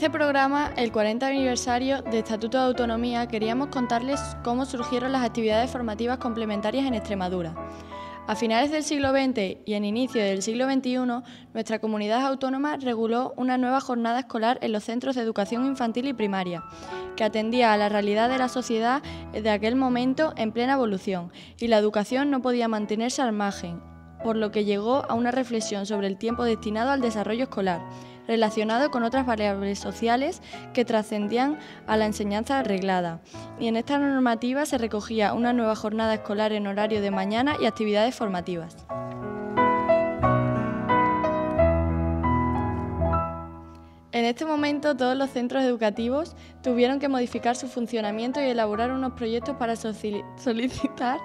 este programa, el 40 aniversario de Estatuto de Autonomía, queríamos contarles cómo surgieron las actividades formativas complementarias en Extremadura. A finales del siglo XX y en inicio del siglo XXI, nuestra comunidad autónoma reguló una nueva jornada escolar en los centros de educación infantil y primaria, que atendía a la realidad de la sociedad de aquel momento en plena evolución, y la educación no podía mantenerse al margen, por lo que llegó a una reflexión sobre el tiempo destinado al desarrollo escolar, relacionado con otras variables sociales que trascendían a la enseñanza reglada. Y en esta normativa se recogía una nueva jornada escolar en horario de mañana y actividades formativas. En este momento, todos los centros educativos tuvieron que modificar su funcionamiento y elaborar unos proyectos para solicitar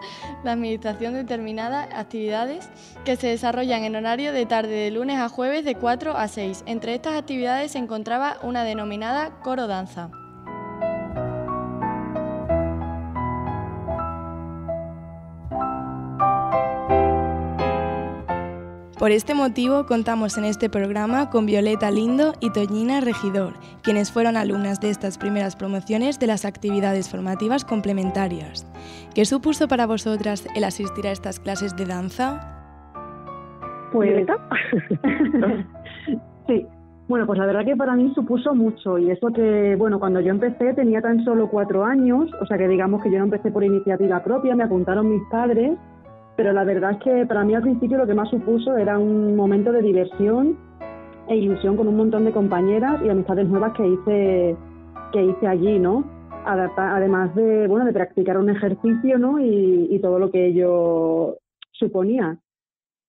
la administración de determinadas actividades que se desarrollan en horario de tarde de lunes a jueves de 4 a 6. Entre estas actividades se encontraba una denominada coro-danza. Por este motivo contamos en este programa con Violeta Lindo y Toñina Regidor, quienes fueron alumnas de estas primeras promociones de las actividades formativas complementarias. ¿Qué supuso para vosotras el asistir a estas clases de danza? Pues sí, bueno, pues la verdad que para mí supuso mucho, y eso que, bueno, cuando yo empecé tenía tan solo 4 años, o sea que digamos que yo no empecé por iniciativa propia, me apuntaron mis padres. Pero la verdad es que para mí al principio lo que más supuso era un momento de diversión e ilusión con un montón de compañeras y amistades nuevas que hice allí, ¿no? Además de, bueno, de practicar un ejercicio, ¿no? Y todo lo que ello suponía.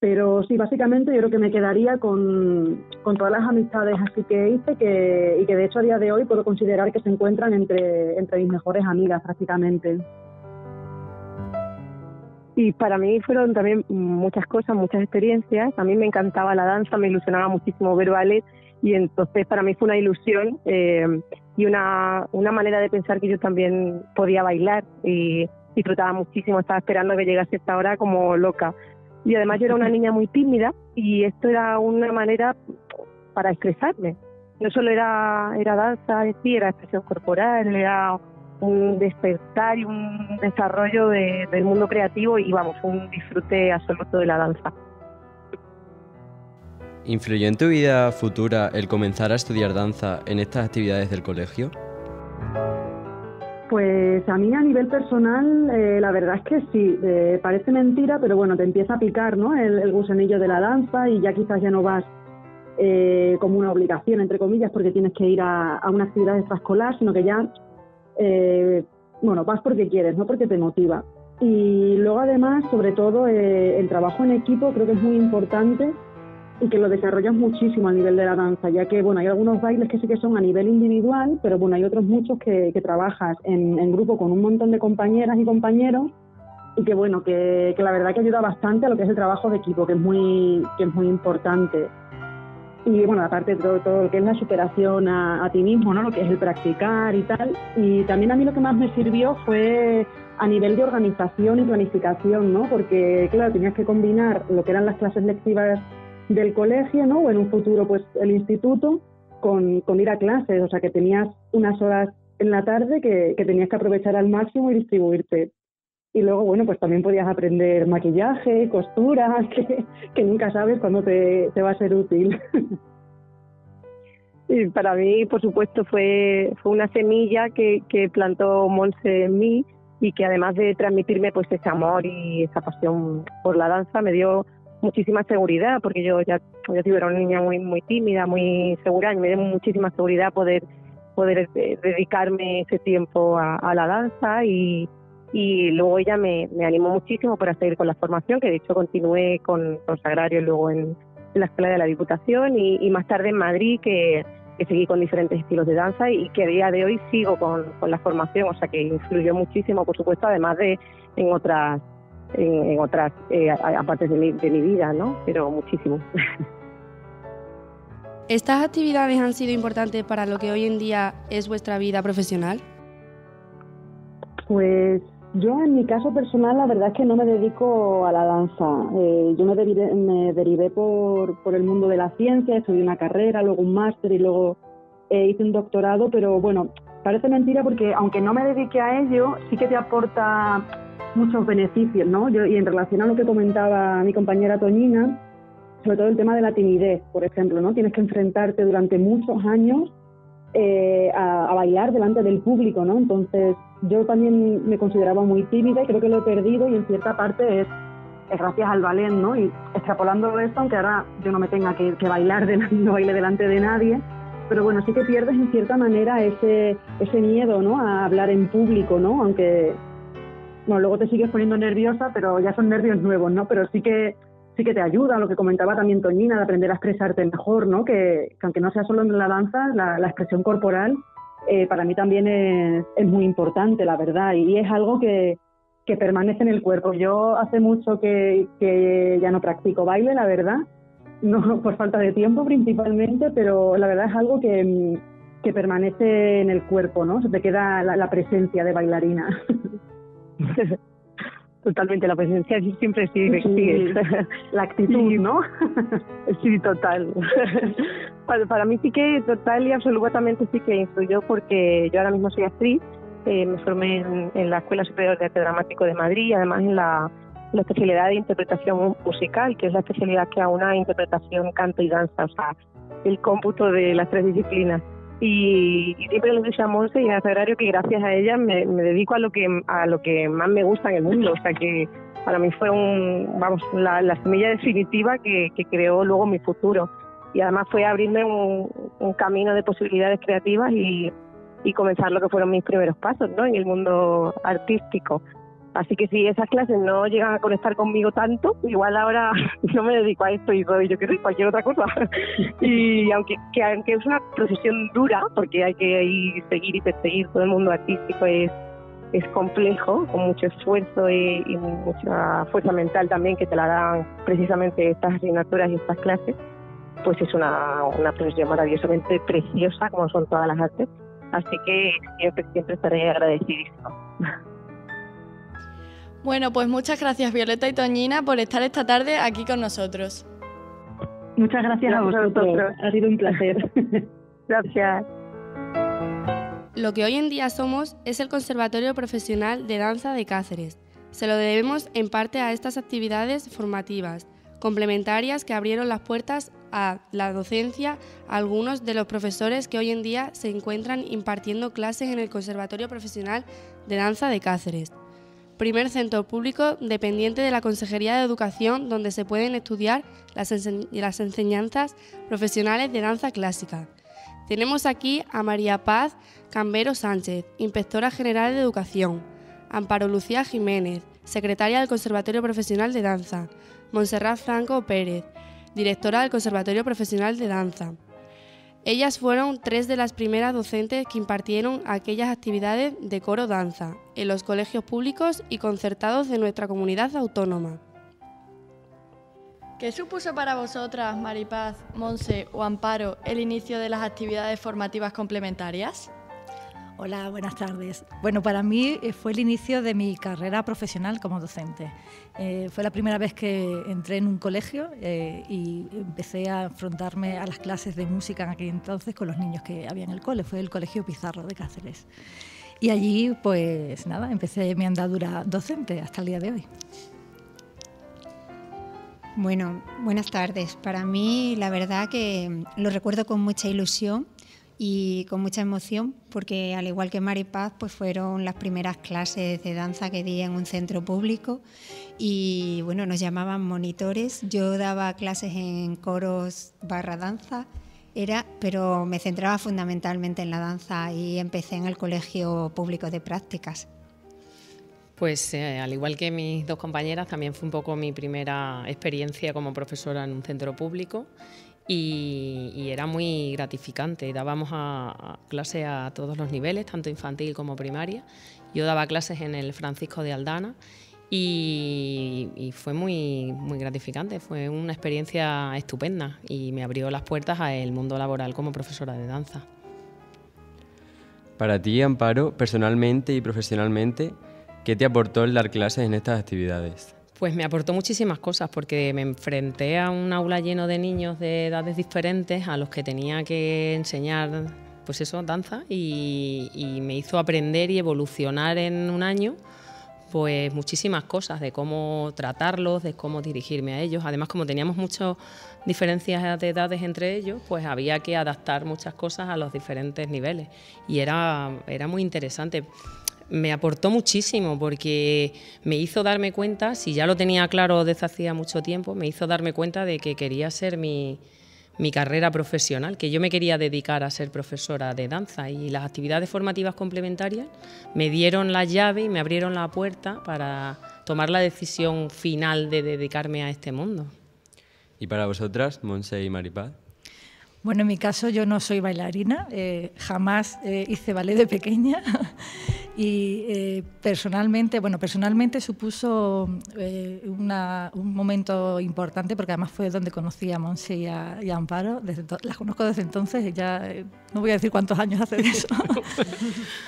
Pero sí, básicamente yo creo que me quedaría con todas las amistades así que hice y que de hecho a día de hoy puedo considerar que se encuentran entre mis mejores amigas prácticamente. Y para mí fueron también muchas cosas, muchas experiencias. A mí me encantaba la danza, me ilusionaba muchísimo ver ballet, y entonces para mí fue una ilusión y una manera de pensar que yo también podía bailar, y disfrutaba muchísimo, estaba esperando que llegase esta hora como loca. Y además yo era una niña muy tímida y esto era una manera para expresarme. No solo era danza, sí, era expresión corporal, era un despertar y un desarrollo del mundo creativo y, vamos, un disfrute absoluto de la danza. ¿Influyó en tu vida futura el comenzar a estudiar danza en estas actividades del colegio? Pues a mí a nivel personal, la verdad es que sí, parece mentira, pero bueno, te empieza a picar, ¿no? El gusanillo de la danza y ya quizás ya no vas como una obligación, entre comillas, porque tienes que ir a una actividad extraescolar, sino que ya bueno, vas porque quieres, no porque te motiva. Y luego además, sobre todo, el trabajo en equipo creo que es muy importante y que lo desarrollas muchísimo a nivel de la danza, ya que bueno, hay algunos bailes que sí que son a nivel individual, pero bueno, hay otros muchos que trabajas en grupo con un montón de compañeras y compañeros, y que bueno, que la verdad que ayuda bastante a lo que es el trabajo de equipo, que es muy importante. Y bueno, aparte de todo lo que es la superación a ti mismo, ¿no? Lo que es el practicar y tal. Y también a mí lo que más me sirvió fue a nivel de organización y planificación, ¿no? Porque, claro, tenías que combinar lo que eran las clases lectivas del colegio, ¿no? O en un futuro, pues, el instituto, con ir a clases. O sea, que tenías unas horas en la tarde que tenías que aprovechar al máximo y distribuirte. Y luego, bueno, pues también podías aprender maquillaje, costura, que nunca sabes cuándo te va a ser útil. Y para mí, por supuesto, fue una semilla que plantó Monse en mí, y que además de transmitirme pues ese amor y esa pasión por la danza, me dio muchísima seguridad, porque yo era una niña muy tímida, muy segura, y me dio muchísima seguridad poder dedicarme ese tiempo a la danza. Y luego ella me animó muchísimo para seguir con la formación, que de hecho continué con Sagrario luego en la Escuela de la Diputación y más tarde en Madrid, que seguí con diferentes estilos de danza y que a día de hoy sigo con la formación, o sea que influyó muchísimo, por supuesto, además de en otras aparte de mi vida, ¿no? Pero muchísimo. ¿Estas actividades han sido importantes para lo que hoy en día es vuestra vida profesional? Pues yo en mi caso personal la verdad es que no me dedico a la danza. Yo me derivé por el mundo de la ciencia, estudié una carrera, luego un máster y luego hice un doctorado, pero bueno, parece mentira porque aunque no me dedique a ello, sí que te aporta muchos beneficios, ¿no? Y en relación a lo que comentaba mi compañera Toñina, sobre todo el tema de la timidez, por ejemplo, ¿no? Tienes que enfrentarte durante muchos años a bailar delante del público, ¿no? Entonces, yo también me consideraba muy tímida y creo que lo he perdido, y en cierta parte es gracias al ballet, ¿no? Y extrapolando esto, aunque ahora yo no me tenga que bailar, no baile delante de nadie, pero bueno, sí que pierdes en cierta manera ese miedo, ¿no? A hablar en público, ¿no? Aunque, bueno, luego te sigues poniendo nerviosa, pero ya son nervios nuevos, ¿no? Pero sí que te ayuda, lo que comentaba también Toñina, de aprender a expresarte mejor, ¿no? Que aunque no sea solo en la danza, la expresión corporal para mí también es muy importante, la verdad, y es algo que permanece en el cuerpo. Yo hace mucho que ya no practico baile, la verdad, no por falta de tiempo principalmente, pero la verdad es algo que permanece en el cuerpo, ¿no? Se te queda la presencia de bailarina. Totalmente, la presencia siempre sigue. Sí, la actitud, sí, ¿no? Sí, total. Para mí sí que total y absolutamente sí que influyó, porque yo ahora mismo soy actriz, me formé en la Escuela Superior de Arte Dramático de Madrid, y además en la especialidad de interpretación musical, que es la especialidad que aúna interpretación, canto y danza, o sea, el cómputo de las tres disciplinas. Y siempre le dije a Monse y a Sagrario que gracias a ella me dedico a lo que más me gusta en el mundo, o sea que para mí fue la semilla definitiva que creó luego mi futuro, y además fue abrirme un camino de posibilidades creativas y comenzar lo que fueron mis primeros pasos, ¿no? En el mundo artístico. Así que si esas clases no llegan a conectar conmigo tanto, igual ahora no me dedico a esto y soy, yo qué sé, cualquier otra cosa. Y aunque es una profesión dura, porque hay que seguir y perseguir, todo el mundo artístico es complejo, con mucho esfuerzo y mucha fuerza mental también, que te la dan precisamente estas asignaturas y estas clases, pues es una profesión maravillosamente preciosa, como son todas las artes. Así que siempre estaré agradecidísima. Bueno, pues muchas gracias, Violeta y Toñina, por estar esta tarde aquí con nosotros. Muchas gracias a vosotros. Ha sido un placer. Gracias. Lo que hoy en día somos es el Conservatorio Profesional de Danza de Cáceres. Se lo debemos en parte a estas actividades formativas, complementarias, que abrieron las puertas a la docencia a algunos de los profesores que hoy en día se encuentran impartiendo clases en el Conservatorio Profesional de Danza de Cáceres. Primer centro público dependiente de la Consejería de Educación, donde se pueden estudiar las enseñanzas profesionales de danza clásica. Tenemos aquí a María Paz Cambero Sánchez, Inspectora General de Educación, Amparo Lucía Jiménez, Secretaria del Conservatorio Profesional de Danza, Montserrat Franco Pérez, Directora del Conservatorio Profesional de Danza. Ellas fueron 3 de las primeras docentes que impartieron aquellas actividades de coro danza en los colegios públicos y concertados de nuestra comunidad autónoma. ¿Qué supuso para vosotras, Maripaz, Monse o Amparo, el inicio de las actividades formativas complementarias? Hola, buenas tardes. Bueno, para mí fue el inicio de mi carrera profesional como docente. Fue la primera vez que entré en un colegio y empecé a afrontarme a las clases de música en aquel entonces con los niños que había en el cole. Fue el Colegio Pizarro de Cáceres. Y allí, pues nada, empecé mi andadura docente hasta el día de hoy. Bueno, buenas tardes. Para mí, la verdad que lo recuerdo con mucha ilusión y con mucha emoción, porque al igual que Maripaz, pues fueron las primeras clases de danza que di en un centro público y bueno, nos llamaban monitores. Yo daba clases en coros / danza, pero me centraba fundamentalmente en la danza y empecé en el Colegio Público de Prácticas. Pues al igual que mis dos compañeras, también fue un poco mi primera experiencia como profesora en un centro público. Y era muy gratificante. Dábamos clase a todos los niveles, tanto infantil como primaria. Yo daba clases en el Francisco de Aldana y fue muy, muy gratificante. Fue una experiencia estupenda y me abrió las puertas al mundo laboral como profesora de danza. Para ti, Amparo, personalmente y profesionalmente, ¿qué te aportó el dar clases en estas actividades? Pues me aportó muchísimas cosas, porque me enfrenté a un aula lleno de niños de edades diferentes a los que tenía que enseñar pues eso, danza, y me hizo aprender y evolucionar en un año pues muchísimas cosas, de cómo tratarlos, de cómo dirigirme a ellos. Además, como teníamos muchas diferencias de edades entre ellos, pues había que adaptar muchas cosas a los diferentes niveles, y era muy interesante. Me aportó muchísimo porque me hizo darme cuenta, si ya lo tenía claro desde hacía mucho tiempo, me hizo darme cuenta de que quería ser mi carrera profesional, que yo me quería dedicar a ser profesora de danza, y las actividades formativas complementarias me dieron la llave y me abrieron la puerta para tomar la decisión final de dedicarme a este mundo. ¿Y para vosotras, Montse y Maripaz? Bueno, en mi caso yo no soy bailarina, jamás hice ballet de pequeña y personalmente supuso un momento importante, porque además fue donde conocí a Montse y a Amparo. Las conozco desde entonces, ya no voy a decir cuántos años hace de eso,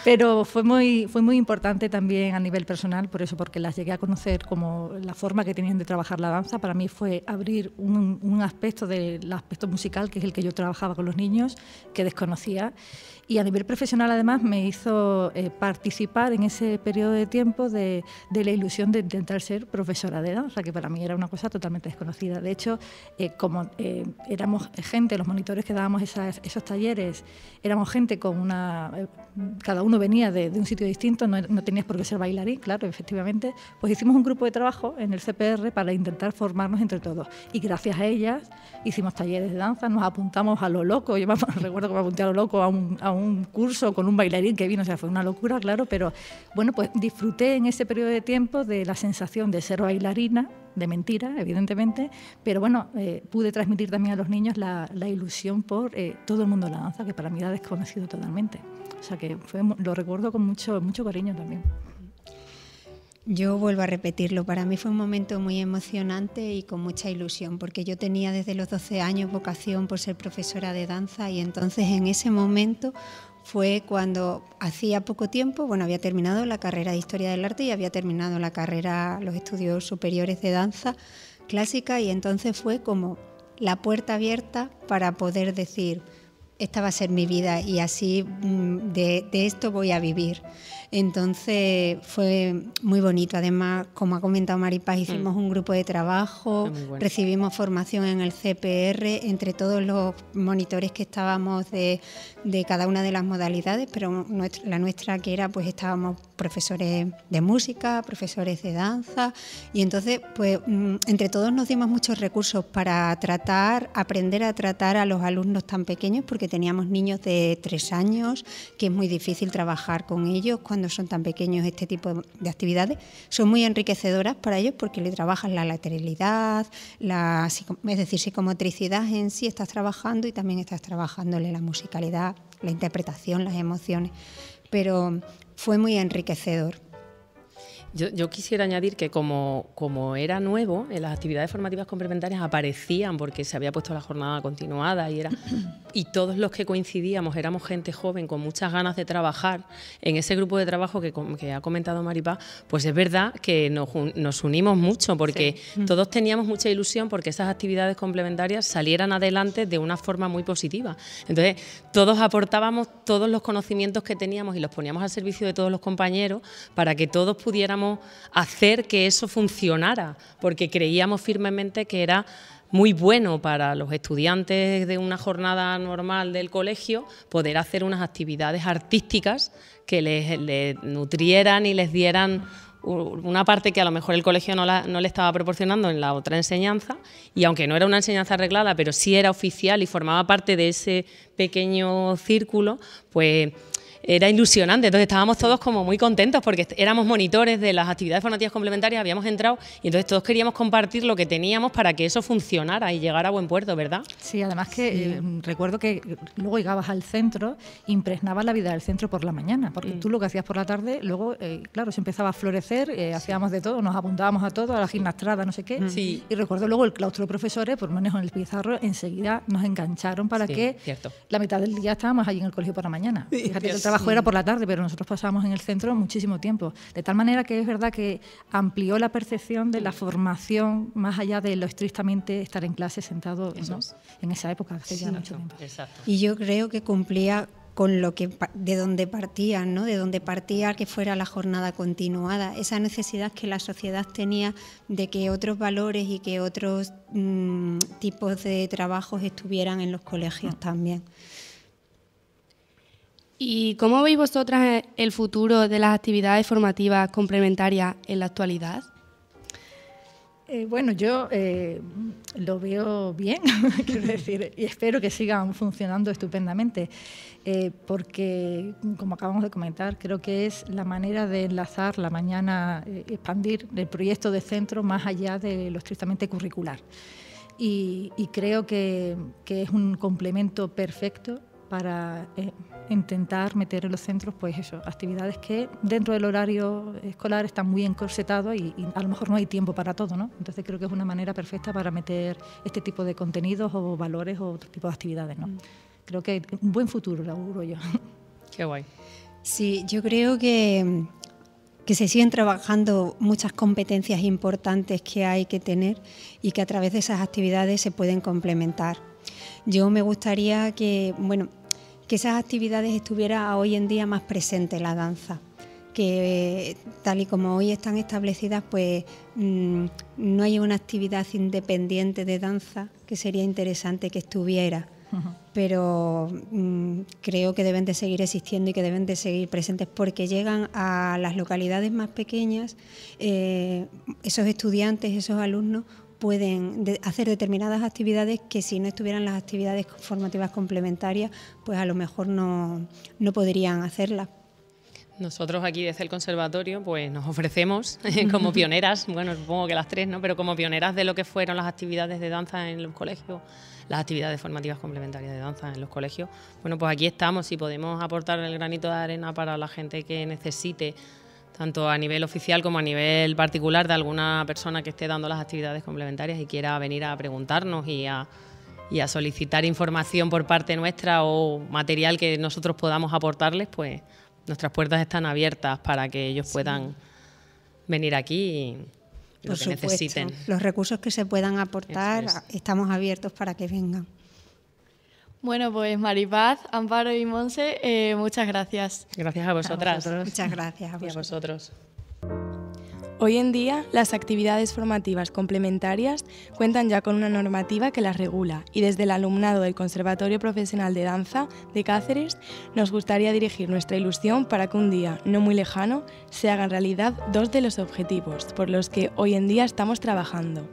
pero fue muy importante también a nivel personal, por eso, porque las llegué a conocer, como la forma que tenían de trabajar la danza. Para mí fue abrir un aspecto del aspecto musical, que es el que yo trabajaba con los niños, que desconocía, y a nivel profesional además me hizo participar en ese periodo de tiempo de la ilusión de intentar ser profesora de danza, que para mí era una cosa totalmente desconocida. De hecho, como éramos gente, los monitores que dábamos esos talleres, éramos gente con cada uno venía de un sitio distinto, no tenías por qué ser bailarín, claro, efectivamente, pues hicimos un grupo de trabajo en el CPR para intentar formarnos entre todos, y gracias a ellas hicimos talleres de danza, nos apuntamos a lo loco. Yo recuerdo que me apunté a lo loco a un curso con un bailarín que vino, o sea, fue una locura, claro, pero bueno, pues disfruté en ese periodo de tiempo de la sensación de ser bailarina, de mentira, evidentemente, pero bueno, pude transmitir también a los niños la ilusión por todo el mundo de la danza, que para mí era desconocido totalmente. O sea, que lo recuerdo con mucho cariño también. Yo vuelvo a repetirlo, para mí fue un momento muy emocionante y con mucha ilusión, porque yo tenía desde los 12 años vocación por ser profesora de danza, y entonces en ese momento fue cuando hacía poco tiempo, bueno, había terminado la carrera de Historia del Arte y había terminado los estudios superiores de danza clásica, y entonces fue como la puerta abierta para poder decir: esta va a ser mi vida y así de esto voy a vivir. Entonces fue muy bonito. Además, como ha comentado Maripaz, hicimos un grupo de trabajo, recibimos formación en el CPR entre todos los monitores que estábamos de cada una de las modalidades, pero la nuestra, que era, pues estábamos profesores de música, profesores de danza, y entonces pues entre todos nos dimos muchos recursos para aprender a tratar a los alumnos tan pequeños, porque teníamos niños de 3 años, que es muy difícil trabajar con ellos cuando son tan pequeños. Este tipo de actividades son muy enriquecedoras para ellos, porque le trabajan la lateralidad, es decir, psicomotricidad en sí, estás trabajando, y también estás trabajándole la musicalidad, la interpretación, las emociones, pero fue muy enriquecedor. Yo quisiera añadir que como era nuevo, en las actividades formativas complementarias aparecían, porque se había puesto la jornada continuada y todos los que coincidíamos éramos gente joven con muchas ganas de trabajar en ese grupo de trabajo que ha comentado Maripaz. Pues es verdad que nos unimos mucho, porque todos teníamos mucha ilusión porque esas actividades complementarias salieran adelante de una forma muy positiva. Entonces todos aportábamos todos los conocimientos que teníamos y los poníamos al servicio de todos los compañeros para que todos pudiéramos hacer que eso funcionara, porque creíamos firmemente que era muy bueno para los estudiantes de una jornada normal del colegio poder hacer unas actividades artísticas que les nutrieran y les dieran una parte que a lo mejor el colegio no le estaba proporcionando en la otra enseñanza, y aunque no era una enseñanza arreglada, pero sí era oficial y formaba parte de ese pequeño círculo, pues era ilusionante. Entonces estábamos todos como muy contentos, porque éramos monitores de las actividades formativas complementarias, habíamos entrado, y entonces todos queríamos compartir lo que teníamos para que eso funcionara y llegara a buen puerto, ¿verdad? Sí, además que recuerdo que luego llegabas al centro, impregnabas la vida del centro por la mañana, porque tú lo que hacías por la tarde, luego, claro, se empezaba a florecer, hacíamos de todo, nos apuntábamos a todo, a la gimnastrada, no sé qué, y recuerdo luego el claustro de profesores, por lo menos en el pizarro, enseguida nos engancharon para que la mitad del día estábamos allí en el colegio por la mañana. Fíjate que el trabajo era por la tarde, pero nosotros pasábamos en el centro muchísimo tiempo, de tal manera que es verdad que amplió la percepción de la formación más allá de lo estrictamente estar en clase sentado, ¿no? En esa época, hace ya mucho tiempo. Y yo creo que cumplía con lo que de donde partían, ¿no? De donde partía que fuera la jornada continuada, esa necesidad que la sociedad tenía de que otros valores y que otros tipos de trabajos estuvieran en los colegios también. ¿Y cómo veis vosotras el futuro de las actividades formativas complementarias en la actualidad? Bueno, yo lo veo bien, quiero decir, y espero que sigan funcionando estupendamente, porque, como acabamos de comentar, creo que es la manera de enlazar la mañana, expandir el proyecto de centro más allá de lo estrictamente curricular. Y creo que es un complemento perfecto para intentar meter en los centros, pues eso, actividades que dentro del horario escolar están muy encorsetados y a lo mejor no hay tiempo para todo, ¿no? Entonces creo que es una manera perfecta para meter este tipo de contenidos o valores o otro tipo de actividades, ¿no? Creo que un buen futuro lo auguro yo. Qué guay. Sí, yo creo que se siguen trabajando muchas competencias importantes que hay que tener y que a través de esas actividades se pueden complementar. Yo me gustaría que esas actividades estuviera hoy en día más presente la danza, que tal y como hoy están establecidas, pues no hay una actividad independiente de danza que sería interesante que estuviera, pero creo que deben de seguir existiendo y que deben de seguir presentes porque llegan a las localidades más pequeñas, esos estudiantes, esos alumnos, pueden hacer determinadas actividades que si no estuvieran las actividades formativas complementarias, pues a lo mejor no podrían hacerlas. Nosotros aquí desde el conservatorio pues nos ofrecemos como pioneras, bueno, supongo que las tres, ¿no? Pero como pioneras de lo que fueron las actividades de danza en los colegios, las actividades formativas complementarias de danza en los colegios. Bueno, pues aquí estamos y podemos aportar el granito de arena para la gente que necesite, tanto a nivel oficial como a nivel particular, de alguna persona que esté dando las actividades complementarias y quiera venir a preguntarnos y a solicitar información por parte nuestra o material que nosotros podamos aportarles, pues nuestras puertas están abiertas para que ellos puedan venir aquí y lo que necesiten. Los recursos que se puedan aportar, estamos abiertos para que vengan. Bueno, pues Maripaz, Amparo y Monse, muchas gracias. Gracias a vosotras. Muchas gracias a vosotros. Hoy en día, las actividades formativas complementarias cuentan ya con una normativa que las regula y desde el alumnado del Conservatorio Profesional de Danza de Cáceres nos gustaría dirigir nuestra ilusión para que un día, no muy lejano, se hagan realidad dos de los objetivos por los que hoy en día estamos trabajando.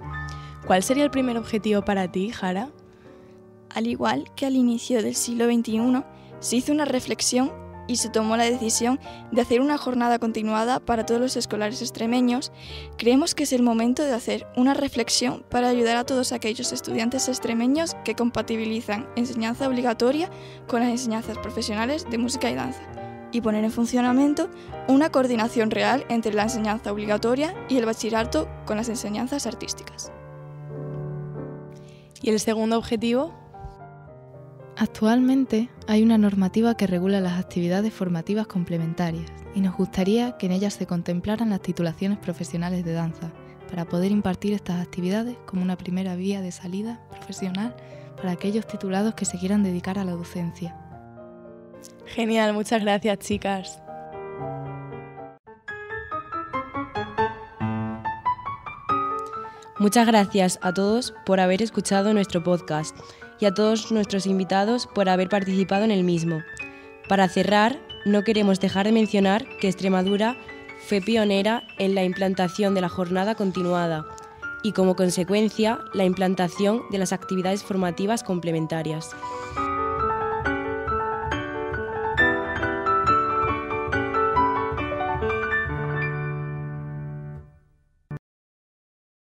¿Cuál sería el primer objetivo para ti, Jara? Al igual que al inicio del siglo XXI, se hizo una reflexión y se tomó la decisión de hacer una jornada continuada para todos los escolares extremeños. Creemos que es el momento de hacer una reflexión para ayudar a todos aquellos estudiantes extremeños que compatibilizan enseñanza obligatoria con las enseñanzas profesionales de música y danza y poner en funcionamiento una coordinación real entre la enseñanza obligatoria y el bachillerato con las enseñanzas artísticas. ¿Y el segundo objetivo? Actualmente hay una normativa que regula las actividades formativas complementarias y nos gustaría que en ellas se contemplaran las titulaciones profesionales de danza para poder impartir estas actividades como una primera vía de salida profesional para aquellos titulados que se quieran dedicar a la docencia. Genial, muchas gracias, chicas. Muchas gracias a todos por haber escuchado nuestro podcast y a todos nuestros invitados por haber participado en el mismo. Para cerrar, no queremos dejar de mencionar que Extremadura fue pionera en la implantación de la jornada continuada y, como consecuencia, la implantación de las actividades formativas complementarias.